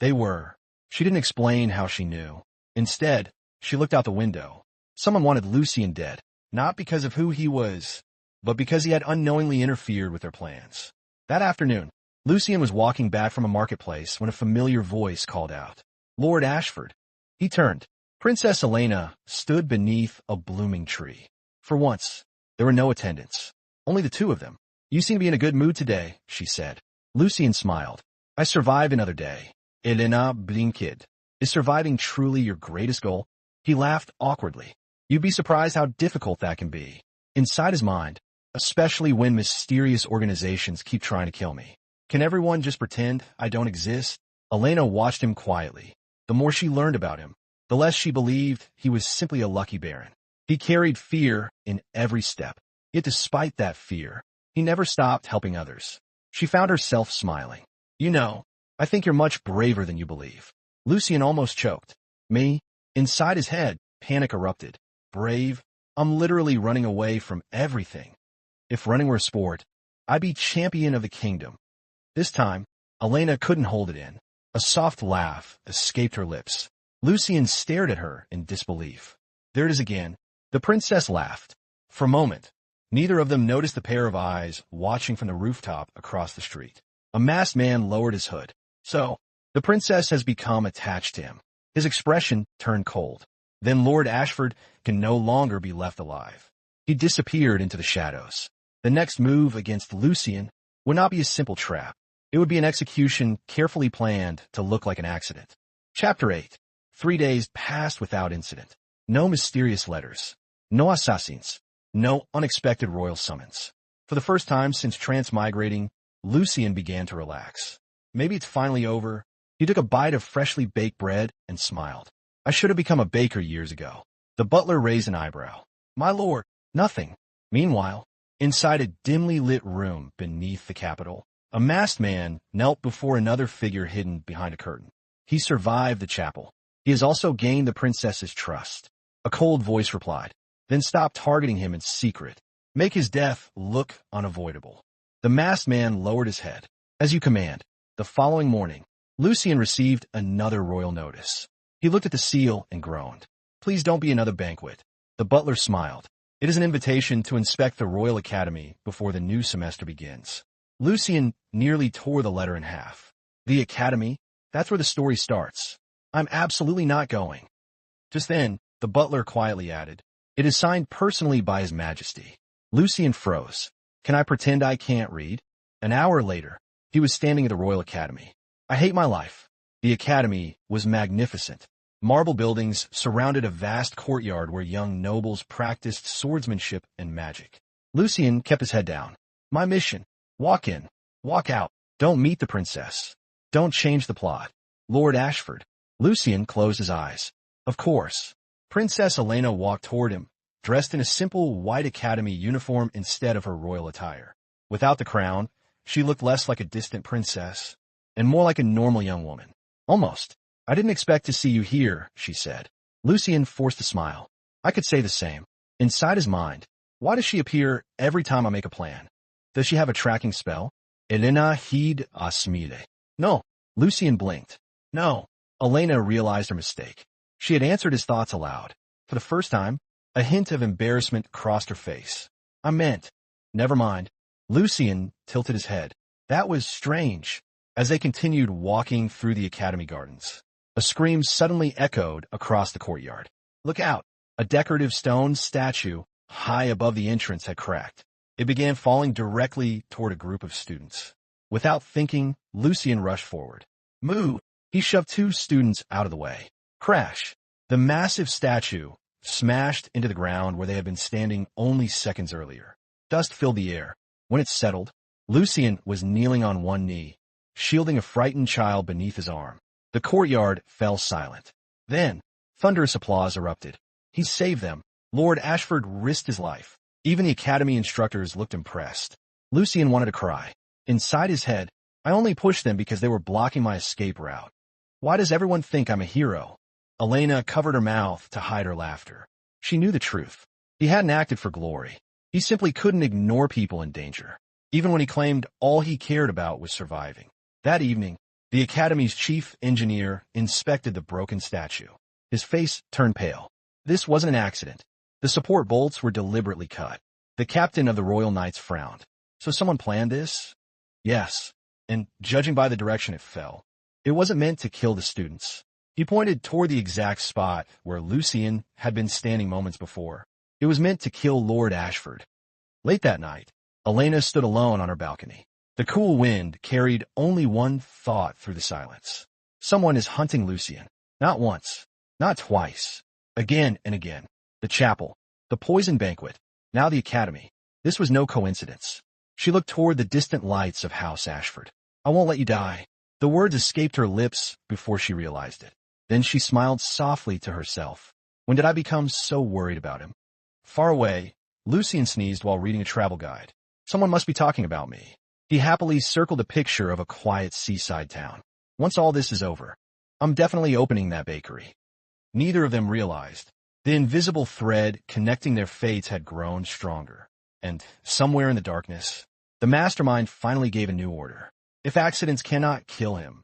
They were. She didn't explain how she knew. Instead, she looked out the window. Someone wanted Lucien dead, not because of who he was, but because he had unknowingly interfered with their plans. That afternoon, Lucien was walking back from a marketplace when a familiar voice called out, Lord Ashford. He turned. Princess Elena stood beneath a blooming tree. For once, there were no attendants, only the two of them. You seem to be in a good mood today, she said. Lucien smiled. I survived another day. Elena blinked. Is surviving truly your greatest goal? He laughed awkwardly. You'd be surprised how difficult that can be. Inside his mind, especially when mysterious organizations keep trying to kill me. Can everyone just pretend I don't exist? Elena watched him quietly. The more she learned about him, the less she believed he was simply a lucky baron. He carried fear in every step. Yet despite that fear, he never stopped helping others. She found herself smiling. You know, I think you're much braver than you believe. Lucien almost choked. Me? Inside his head, panic erupted. Brave? I'm literally running away from everything. If running were a sport, I'd be champion of the kingdom. This time, Elena couldn't hold it in. A soft laugh escaped her lips. Lucien stared at her in disbelief. There it is again. The princess laughed. For a moment, neither of them noticed the pair of eyes watching from the rooftop across the street. A masked man lowered his hood. So, the princess has become attached to him. His expression turned cold. Then Lord Ashford can no longer be left alive. He disappeared into the shadows. The next move against Lucien would not be a simple trap. It would be an execution carefully planned to look like an accident. Chapter 8. 3 days passed without incident. No mysterious letters. No assassins. No unexpected royal summons. For the first time since transmigrating, Lucien began to relax. Maybe it's finally over. He took a bite of freshly baked bread and smiled. I should have become a baker years ago. The butler raised an eyebrow. My lord, nothing. Meanwhile, inside a dimly lit room beneath the Capitol, a masked man knelt before another figure hidden behind a curtain. He survived the chapel. He has also gained the princess's trust. A cold voice replied. Then stop targeting him in secret. Make his death look unavoidable. The masked man lowered his head. As you command. The following morning, Lucien received another royal notice. He looked at the seal and groaned. Please don't be another banquet. The butler smiled. It is an invitation to inspect the Royal Academy before the new semester begins. Lucien nearly tore the letter in half. The Academy? That's where the story starts. I'm absolutely not going. Just then, the butler quietly added, It is signed personally by His Majesty. Lucien froze. Can I pretend I can't read? An hour later, he was standing at the Royal Academy. I hate my life. The Academy was magnificent. Marble buildings surrounded a vast courtyard where young nobles practiced swordsmanship and magic. Lucien kept his head down. My mission. Walk in. Walk out. Don't meet the princess. Don't change the plot. Lord Ashford. Lucien closed his eyes. Of course. Princess Elena walked toward him, dressed in a simple white academy uniform instead of her royal attire. Without the crown, she looked less like a distant princess and more like a normal young woman. Almost. I didn't expect to see you here, she said. Lucien forced a smile. I could say the same. Inside his mind, why does she appear every time I make a plan? Does she have a tracking spell? Elena hid asmile. No. Lucien blinked. No. Elena realized her mistake. She had answered his thoughts aloud. For the first time, a hint of embarrassment crossed her face. I meant. Never mind. Lucien tilted his head. That was strange. As they continued walking through the academy gardens, a scream suddenly echoed across the courtyard. Look out! A decorative stone statue high above the entrance had cracked. It began falling directly toward a group of students. Without thinking, Lucien rushed forward. Move! He shoved two students out of the way. Crash! The massive statue smashed into the ground where they had been standing only seconds earlier. Dust filled the air. When it settled, Lucien was kneeling on one knee, shielding a frightened child beneath his arm. The courtyard fell silent. Then, thunderous applause erupted. He saved them. Lord Ashford risked his life. Even the academy instructors looked impressed. Lucien wanted to cry. Inside his head, I only pushed them because they were blocking my escape route. Why does everyone think I'm a hero? Elena covered her mouth to hide her laughter. She knew the truth. He hadn't acted for glory. He simply couldn't ignore people in danger, even when he claimed all he cared about was surviving. That evening, the Academy's chief engineer inspected the broken statue. His face turned pale. This wasn't an accident. The support bolts were deliberately cut. The captain of the Royal Knights frowned. So someone planned this? Yes. And judging by the direction it fell, it wasn't meant to kill the students. He pointed toward the exact spot where Lucien had been standing moments before. It was meant to kill Lord Ashford. Late that night, Elena stood alone on her balcony. The cool wind carried only one thought through the silence. Someone is hunting Lucien. Not once. Not twice. Again and again. The chapel. The poison banquet. Now the academy. This was no coincidence. She looked toward the distant lights of House Ashford. I won't let you die. The words escaped her lips before she realized it. Then she smiled softly to herself. When did I become so worried about him? Far away, Lucien sneezed while reading a travel guide. Someone must be talking about me. He happily circled a picture of a quiet seaside town. Once all this is over, I'm definitely opening that bakery. Neither of them realized. The invisible thread connecting their fates had grown stronger. And, somewhere in the darkness, the mastermind finally gave a new order. If accidents cannot kill him,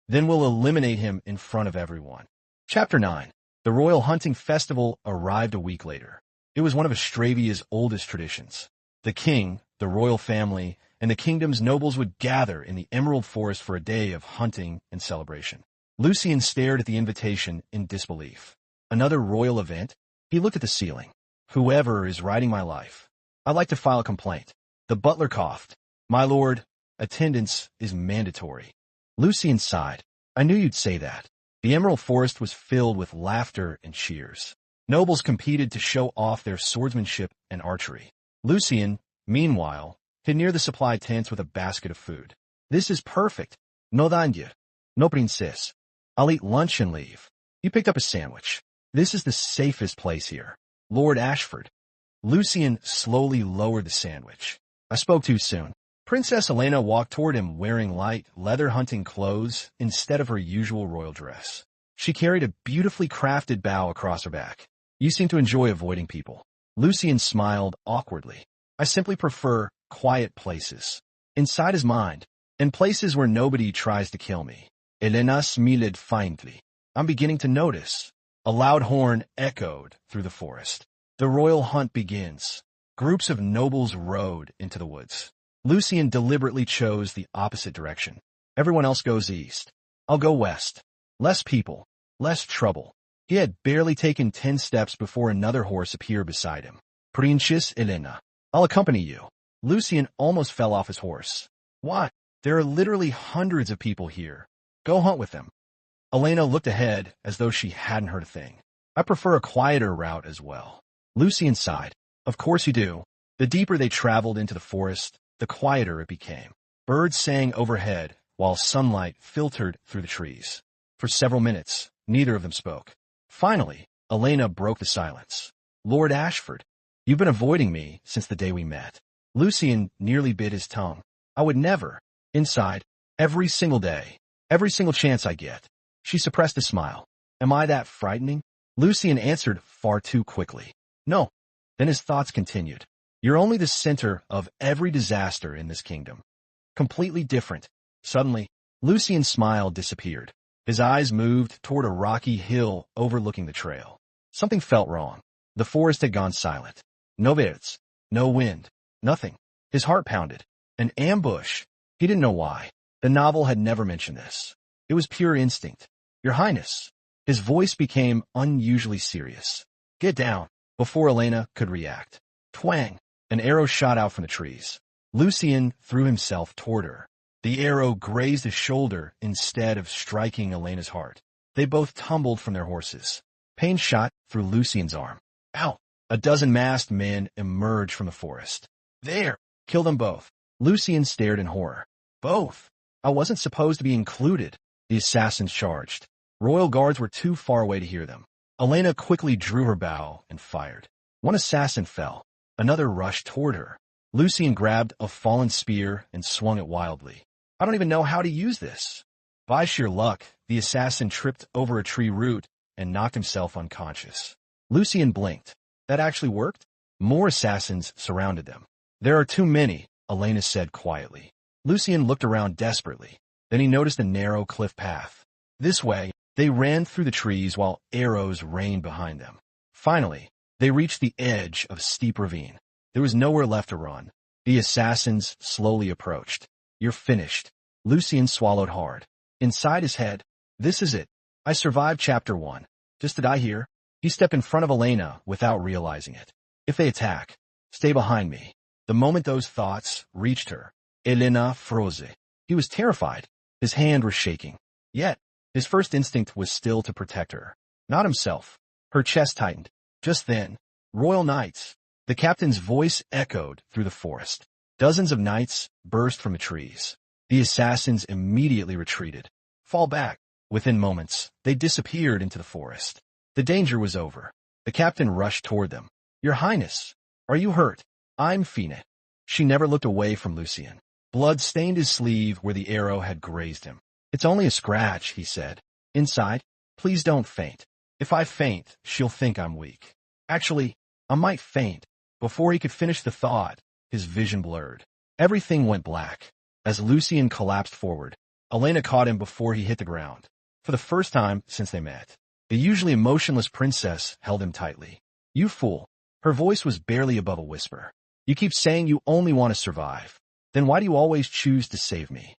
then we'll eliminate him in front of everyone. Chapter 9. The Royal Hunting Festival arrived a week later. It was one of Australia's oldest traditions. The king, the royal family, and the kingdom's nobles would gather in the Emerald Forest for a day of hunting and celebration. Lucien stared at the invitation in disbelief. Another royal event? He looked at the ceiling. Whoever is writing my life. I'd like to file a complaint. The butler coughed. My lord, attendance is mandatory. Lucien sighed. I knew you'd say that. The Emerald Forest was filled with laughter and cheers. Nobles competed to show off their swordsmanship and archery. Lucien, meanwhile, hid near the supply tents with a basket of food. This is perfect. No danger. No princess. I'll eat lunch and leave. You picked up a sandwich. This is the safest place here. Lord Ashford. Lucien slowly lowered the sandwich. I spoke too soon. Princess Elena walked toward him wearing light, leather hunting clothes instead of her usual royal dress. She carried a beautifully crafted bow across her back. You seem to enjoy avoiding people. Lucien smiled awkwardly. I simply prefer quiet places. Inside his mind, and places where nobody tries to kill me. Elena smiled faintly. I'm beginning to notice. A loud horn echoed through the forest. The royal hunt begins. Groups of nobles rode into the woods. Lucien deliberately chose the opposite direction. Everyone else goes east. I'll go west. Less people, less trouble. He had barely taken 10 steps before another horse appeared beside him. Princess Elena. I'll accompany you. Lucien almost fell off his horse. What? There are literally hundreds of people here. Go hunt with them. Elena looked ahead as though she hadn't heard a thing. I prefer a quieter route as well. Lucien sighed. Of course you do. The deeper they traveled into the forest, the quieter it became. Birds sang overhead while sunlight filtered through the trees. For several minutes, neither of them spoke. Finally, Elena broke the silence. Lord Ashford, you've been avoiding me since the day we met. Lucien nearly bit his tongue. I would never. Inside, every single day, every single chance I get. She suppressed a smile. Am I that frightening? Lucien answered far too quickly. No. Then his thoughts continued. You're only the center of every disaster in this kingdom. Completely different. Suddenly, Lucien's smile disappeared. His eyes moved toward a rocky hill overlooking the trail. Something felt wrong. The forest had gone silent. No birds, no wind, nothing. His heart pounded. An ambush. He didn't know why. The novel had never mentioned this. It was pure instinct. Your Highness. His voice became unusually serious. Get down. Before Elena could react. Twang. An arrow shot out from the trees. Lucien threw himself toward her. The arrow grazed his shoulder instead of striking Elena's heart. They both tumbled from their horses. Pain shot through Lucien's arm. Ow! A dozen masked men emerged from the forest. There! Kill them both. Lucien stared in horror. Both? I wasn't supposed to be included. The assassins charged. Royal guards were too far away to hear them. Elena quickly drew her bow and fired. One assassin fell. Another rushed toward her. Lucien grabbed a fallen spear and swung it wildly. I don't even know how to use this. By sheer luck, the assassin tripped over a tree root and knocked himself unconscious. Lucien blinked. That actually worked? More assassins surrounded them. There are too many, Elena said quietly. Lucien looked around desperately. Then he noticed a narrow cliff path. This way, they ran through the trees while arrows rained behind them. Finally, they reached the edge of a steep ravine. There was nowhere left to run. The assassins slowly approached. You're finished. Lucien swallowed hard. Inside his head, this is it. I survived chapter 1. Just to die here. He stepped in front of Elena without realizing it. If they attack, stay behind me. The moment those thoughts reached her, Elena froze. He was terrified. His hand was shaking. Yet, his first instinct was still to protect her. Not himself. Her chest tightened. Just then, royal knights. The captain's voice echoed through the forest. Dozens of knights burst from the trees. The assassins immediately retreated. Fall back. Within moments, they disappeared into the forest. The danger was over. The captain rushed toward them. Your Highness, are you hurt? I'm Fina. She never looked away from Lucien. Blood stained his sleeve where the arrow had grazed him. It's only a scratch, he said. Inside, please don't faint. If I faint, she'll think I'm weak. Actually, I might faint. Before he could finish the thought, his vision blurred. Everything went black. As Lucien collapsed forward, Elena caught him before he hit the ground. For the first time since they met, the usually emotionless princess held him tightly. You fool. Her voice was barely above a whisper. You keep saying you only want to survive. Then why do you always choose to save me?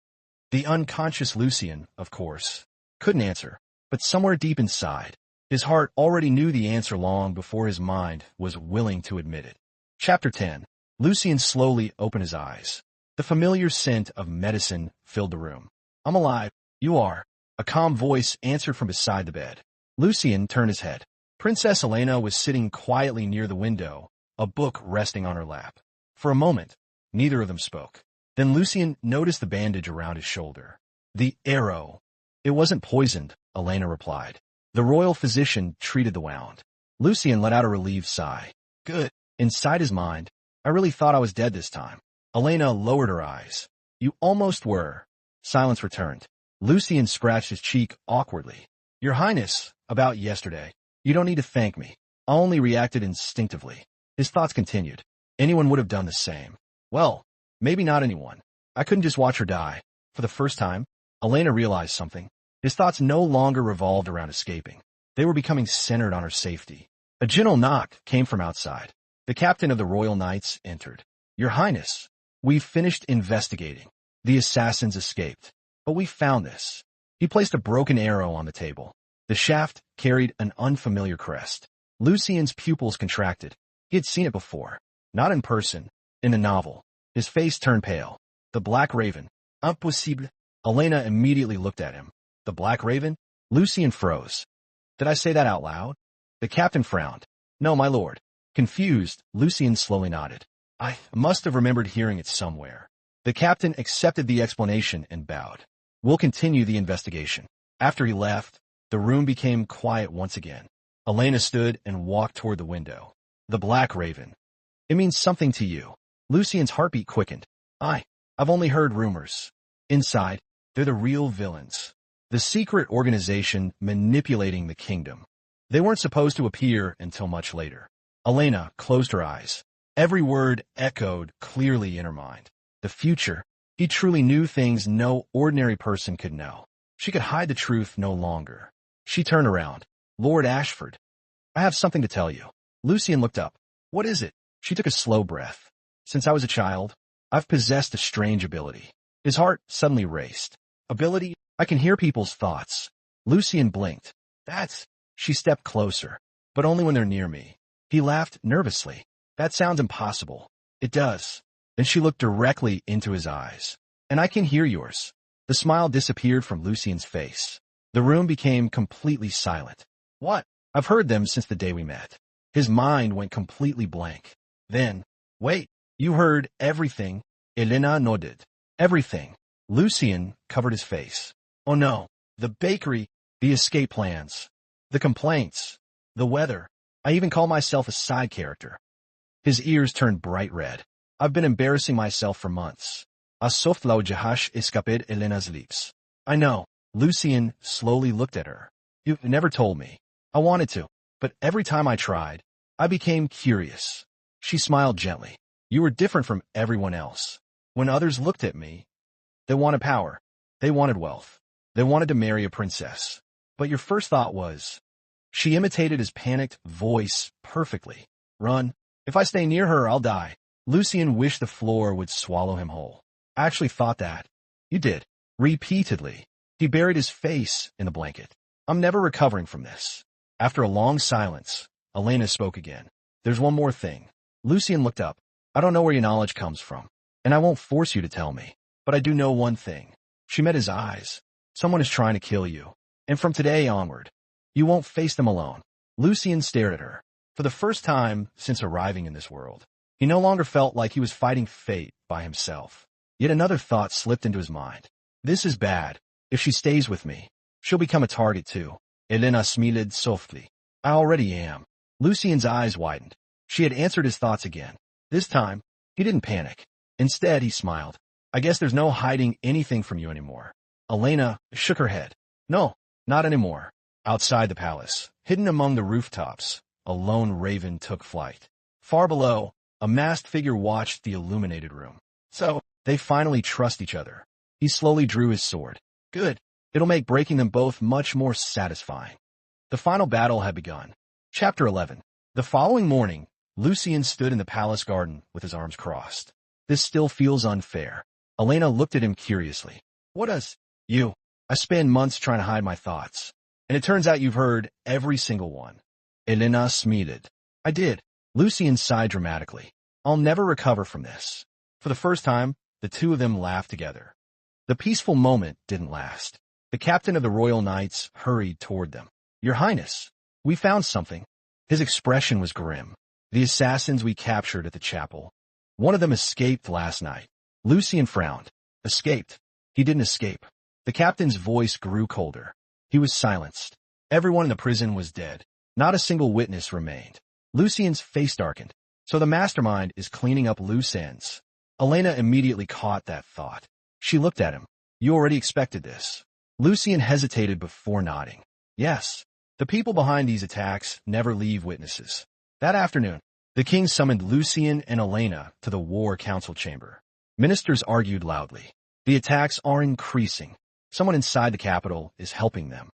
The unconscious Lucien, of course, couldn't answer, but somewhere deep inside, his heart already knew the answer long before his mind was willing to admit it. Chapter 10. Lucien slowly opened his eyes. The familiar scent of medicine filled the room. I'm alive. You are. A calm voice answered from beside the bed. Lucien turned his head. Princess Elena was sitting quietly near the window, a book resting on her lap. For a moment, neither of them spoke. Then Lucien noticed the bandage around his shoulder. The arrow. It wasn't poisoned, Elena replied. The royal physician treated the wound. Lucien let out a relieved sigh. Good. Inside his mind, I really thought I was dead this time. Elena lowered her eyes. You almost were. Silence returned. Lucien scratched his cheek awkwardly. Your Highness, about yesterday. You don't need to thank me. I only reacted instinctively. His thoughts continued. Anyone would have done the same. Well, maybe not anyone. I couldn't just watch her die. For the first time, Elena realized something. His thoughts no longer revolved around escaping. They were becoming centered on her safety. A gentle knock came from outside. The captain of the Royal Knights entered. Your Highness, we've finished investigating. The assassins escaped. But we found this. He placed a broken arrow on the table. The shaft carried an unfamiliar crest. Lucien's pupils contracted. He had seen it before. Not in person, in the novel. His face turned pale. The Black Raven. Impossible. Elena immediately looked at him. The Black Raven? Lucien froze. Did I say that out loud? The captain frowned. No, my lord. Confused, Lucien slowly nodded. I must have remembered hearing it somewhere. The captain accepted the explanation and bowed. We'll continue the investigation. After he left, the room became quiet once again. Elena stood and walked toward the window. The Black Raven. It means something to you. Lucien's heartbeat quickened. I've only heard rumors. Inside, they're the real villains. The secret organization manipulating the kingdom. They weren't supposed to appear until much later. Elena closed her eyes. Every word echoed clearly in her mind. The future. He truly knew things no ordinary person could know. She could hide the truth no longer. She turned around. Lord Ashford. I have something to tell you. Lucien looked up. What is it? She took a slow breath. Since I was a child, I've possessed a strange ability. His heart suddenly raced. Ability? I can hear people's thoughts. Lucien blinked. She stepped closer, but only when they're near me. He laughed nervously. That sounds impossible. It does. Then she looked directly into his eyes. And I can hear yours. The smile disappeared from Lucien's face. The room became completely silent. What? I've heard them since the day we met. His mind went completely blank. Then, wait, you heard everything? Elena nodded. Everything. Lucien covered his face. Oh no, the bakery, the escape plans, the complaints, the weather. I even call myself a side character. His ears turned bright red. I've been embarrassing myself for months. Asof lau jahash escaped Elena's lips. I know. Lucien slowly looked at her. You've never told me. I wanted to, but every time I tried, I became curious. She smiled gently. You were different from everyone else. When others looked at me, they wanted power. They wanted wealth. They wanted to marry a princess. But your first thought was... She imitated his panicked voice perfectly. Run. If I stay near her, I'll die. Lucien wished the floor would swallow him whole. I actually thought that. You did. Repeatedly. He buried his face in the blanket. I'm never recovering from this. After a long silence, Elena spoke again. There's one more thing. Lucien looked up. I don't know where your knowledge comes from, and I won't force you to tell me. But I do know one thing. She met his eyes. Someone is trying to kill you. And from today onward, you won't face them alone. Lucien stared at her. For the first time since arriving in this world, he no longer felt like he was fighting fate by himself. Yet another thought slipped into his mind. This is bad. If she stays with me, she'll become a target too. Elena smiled softly. I already am. Lucien's eyes widened. She had answered his thoughts again. This time, he didn't panic. Instead, he smiled. I guess there's no hiding anything from you anymore. Elena shook her head. No, not anymore. Outside the palace, hidden among the rooftops, a lone raven took flight. Far below, a masked figure watched the illuminated room. So, they finally trust each other. He slowly drew his sword. Good. It'll make breaking them both much more satisfying. The final battle had begun. Chapter 11. The following morning, Lucien stood in the palace garden with his arms crossed. This still feels unfair. Elena looked at him curiously. What does? You. I spent months trying to hide my thoughts. And it turns out you've heard every single one. Elena smiled. I did. Lucien sighed dramatically. I'll never recover from this. For the first time, the two of them laughed together. The peaceful moment didn't last. The captain of the Royal Knights hurried toward them. Your Highness, we found something. His expression was grim. The assassins we captured at the chapel. One of them escaped last night. Lucien frowned. Escaped? He didn't escape. The captain's voice grew colder. He was silenced. Everyone in the prison was dead. Not a single witness remained. Lucien's face darkened. So the mastermind is cleaning up loose ends. Elena immediately caught that thought. She looked at him. You already expected this. Lucien hesitated before nodding. Yes. The people behind these attacks never leave witnesses. That afternoon, the king summoned Lucien and Elena to the war council chamber. Ministers argued loudly. The attacks are increasing. Someone inside the capital is helping them.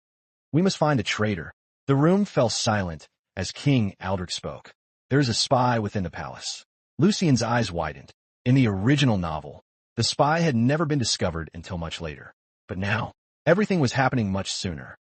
We must find the traitor. The room fell silent as King Aldrich spoke. There is a spy within the palace. Lucien's eyes widened. In the original novel, the spy had never been discovered until much later. But now, everything was happening much sooner.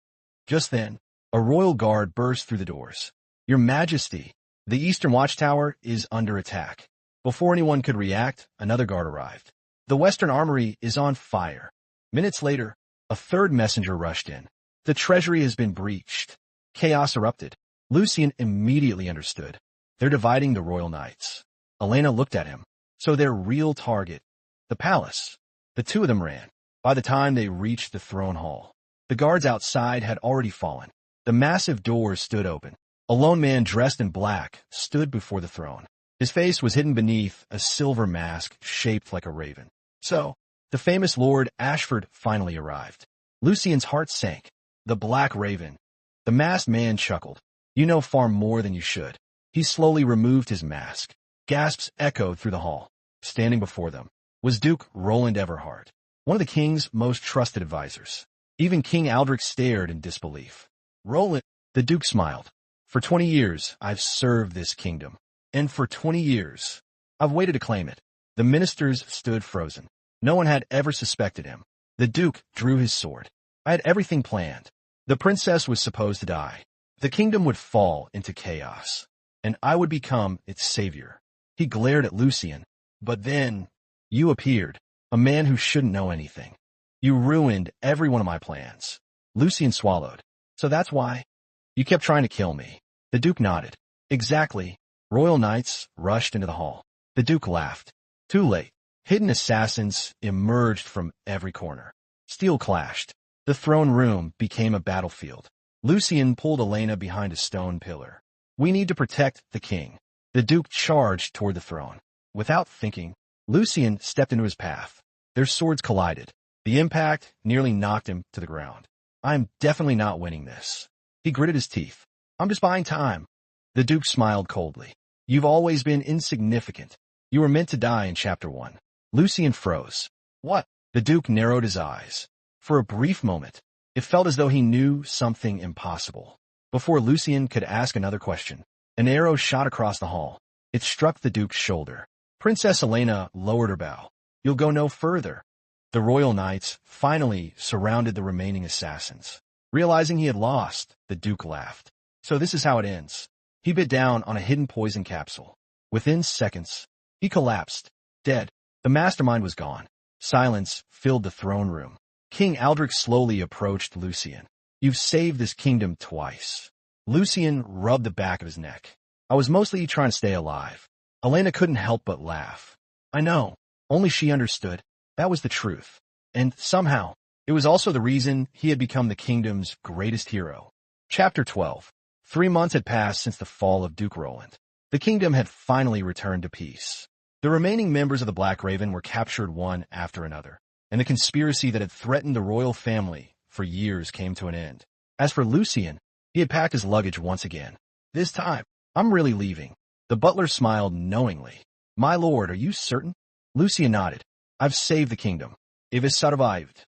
Just then, a royal guard burst through the doors. Your Majesty, the Eastern Watchtower is under attack. Before anyone could react, another guard arrived. The Western Armory is on fire. Minutes later, a third messenger rushed in. The treasury has been breached. Chaos erupted. Lucien immediately understood. They're dividing the royal knights. Elena looked at him. So their real target, the palace. The two of them ran. By the time they reached the throne hall, the guards outside had already fallen. The massive doors stood open. A lone man dressed in black stood before the throne. His face was hidden beneath a silver mask shaped like a raven. So, the famous Lord Ashford finally arrived. Lucien's heart sank. The Black Raven. The masked man chuckled. You know far more than you should. He slowly removed his mask. Gasps echoed through the hall. Standing before them was Duke Roland Everhart, one of the king's most trusted advisors. Even King Aldrich stared in disbelief. Roland, the Duke smiled. For 20 years, I've served this kingdom. And for 20 years, I've waited to claim it. The ministers stood frozen. No one had ever suspected him. The Duke drew his sword. I had everything planned. The princess was supposed to die. The kingdom would fall into chaos, and I would become its savior. He glared at Lucien. But then, you appeared, a man who shouldn't know anything. You ruined every one of my plans. Lucien swallowed. So that's why? You kept trying to kill me. The Duke nodded. Exactly. Royal knights rushed into the hall. The Duke laughed. Too late. Hidden assassins emerged from every corner. Steel clashed. The throne room became a battlefield. Lucien pulled Elena behind a stone pillar. We need to protect the king. The Duke charged toward the throne. Without thinking, Lucien stepped into his path. Their swords collided. The impact nearly knocked him to the ground. I'm definitely not winning this. He gritted his teeth. I'm just buying time. The Duke smiled coldly. You've always been insignificant. You were meant to die in Chapter 1. Lucien froze. What? The Duke narrowed his eyes. For a brief moment, it felt as though he knew something impossible. Before Lucien could ask another question, an arrow shot across the hall. It struck the Duke's shoulder. Princess Elena lowered her bow. You'll go no further. The royal knights finally surrounded the remaining assassins. Realizing he had lost, the Duke laughed. So this is how it ends. He bit down on a hidden poison capsule. Within seconds, he collapsed, dead. The mastermind was gone. Silence filled the throne room. King Aldrich slowly approached Lucien. You've saved this kingdom twice. Lucien rubbed the back of his neck. I was mostly trying to stay alive. Elena couldn't help but laugh. I know. Only she understood. That was the truth. And somehow, it was also the reason he had become the kingdom's greatest hero. Chapter 12. 3 months had passed since the fall of Duke Roland. The kingdom had finally returned to peace. The remaining members of the Black Raven were captured one after another, and the conspiracy that had threatened the royal family for years came to an end. As for Lucien, he had packed his luggage once again. This time, I'm really leaving. The butler smiled knowingly. My lord, are you certain? Lucien nodded. I've saved the kingdom. It has survived.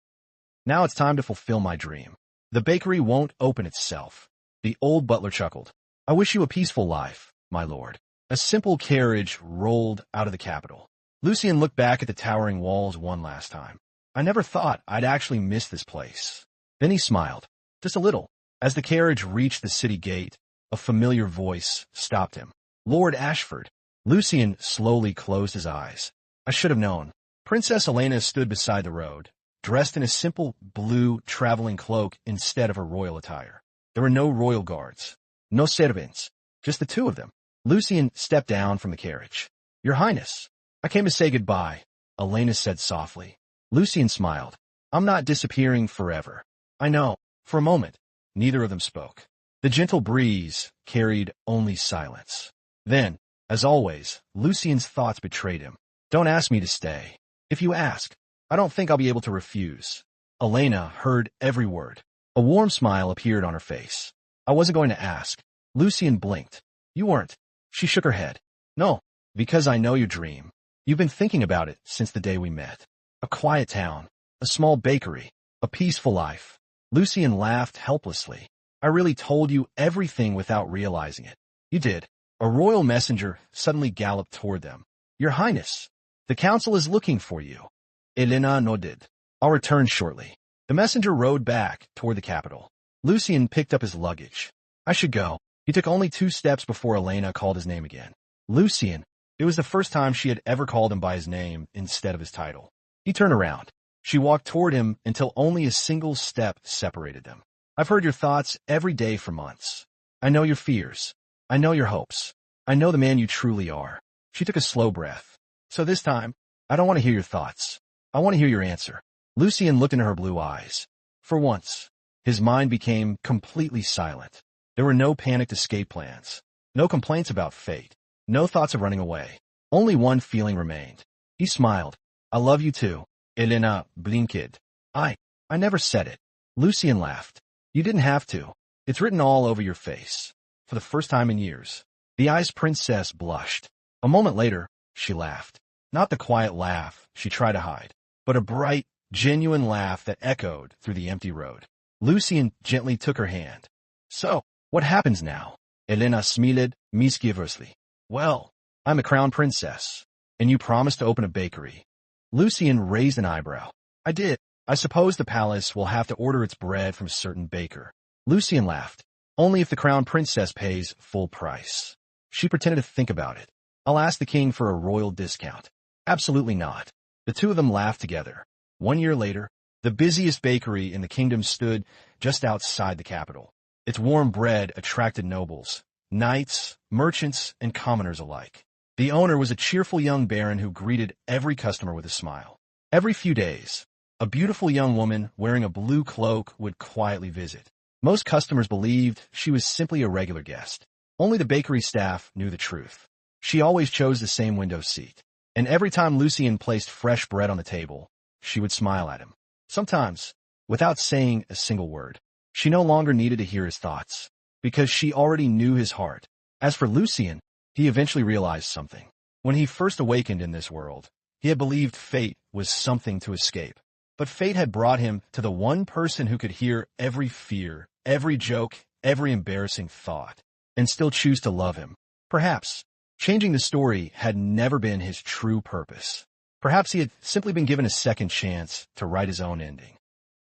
Now it's time to fulfill my dream. The bakery won't open itself. The old butler chuckled. I wish you a peaceful life, my lord. A simple carriage rolled out of the capital. Lucien looked back at the towering walls one last time. I never thought I'd actually miss this place. Then he smiled. Just a little. As the carriage reached the city gate, a familiar voice stopped him. Lord Ashford. Lucien slowly closed his eyes. I should have known. Princess Elena stood beside the road, dressed in a simple blue traveling cloak instead of her royal attire. There were no royal guards, no servants, just the two of them. Lucien stepped down from the carriage. Your Highness, I came to say goodbye, Elena said softly. Lucien smiled. I'm not disappearing forever. I know. For a moment, neither of them spoke. The gentle breeze carried only silence. Then, as always, Lucien's thoughts betrayed him. Don't ask me to stay. If you ask, I don't think I'll be able to refuse. Elena heard every word. A warm smile appeared on her face. I wasn't going to ask. Lucien blinked. You weren't. She shook her head. No, because I know your dream. You've been thinking about it since the day we met. A quiet town, a small bakery, a peaceful life. Lucien laughed helplessly. I really told you everything without realizing it. You did. A royal messenger suddenly galloped toward them. Your Highness, the council is looking for you. Elena nodded. I'll return shortly. The messenger rode back toward the capital. Lucien picked up his luggage. I should go. He took only 2 steps before Elena called his name again. Lucien. It was the first time she had ever called him by his name instead of his title. He turned around. She walked toward him until only a single step separated them. I've heard your thoughts every day for months. I know your fears. I know your hopes. I know the man you truly are. She took a slow breath. So this time, I don't want to hear your thoughts. I want to hear your answer. Lucien looked into her blue eyes. For once, his mind became completely silent. There were no panicked escape plans, no complaints about fate, no thoughts of running away. Only one feeling remained. He smiled. I love you too. Elena blinked. I never said it. Lucien laughed. You didn't have to. It's written all over your face. For the first time in years. The ice princess blushed. A moment later, she laughed. Not the quiet laugh she tried to hide, but a bright, genuine laugh that echoed through the empty road. Lucien gently took her hand. So, what happens now? Elena smiled mischievously. Well, I'm a crown princess, and you promised to open a bakery. Lucien raised an eyebrow. I did. I suppose the palace will have to order its bread from a certain baker. Lucien laughed. Only if the crown princess pays full price. She pretended to think about it. I'll ask the king for a royal discount. Absolutely not. The two of them laughed together. 1 year later, the busiest bakery in the kingdom stood just outside the capital. Its warm bread attracted nobles, knights, merchants, and commoners alike. The owner was a cheerful young baron who greeted every customer with a smile. Every few days, a beautiful young woman wearing a blue cloak would quietly visit. Most customers believed she was simply a regular guest. Only the bakery staff knew the truth. She always chose the same window seat. And every time Lucien placed fresh bread on the table, she would smile at him. Sometimes, without saying a single word. She no longer needed to hear his thoughts, because she already knew his heart. As for Lucien, he eventually realized something. When he first awakened in this world, he had believed fate was something to escape. But fate had brought him to the one person who could hear every fear, every joke, every embarrassing thought, and still choose to love him. Perhaps, changing the story had never been his true purpose. Perhaps he had simply been given a second chance to write his own ending.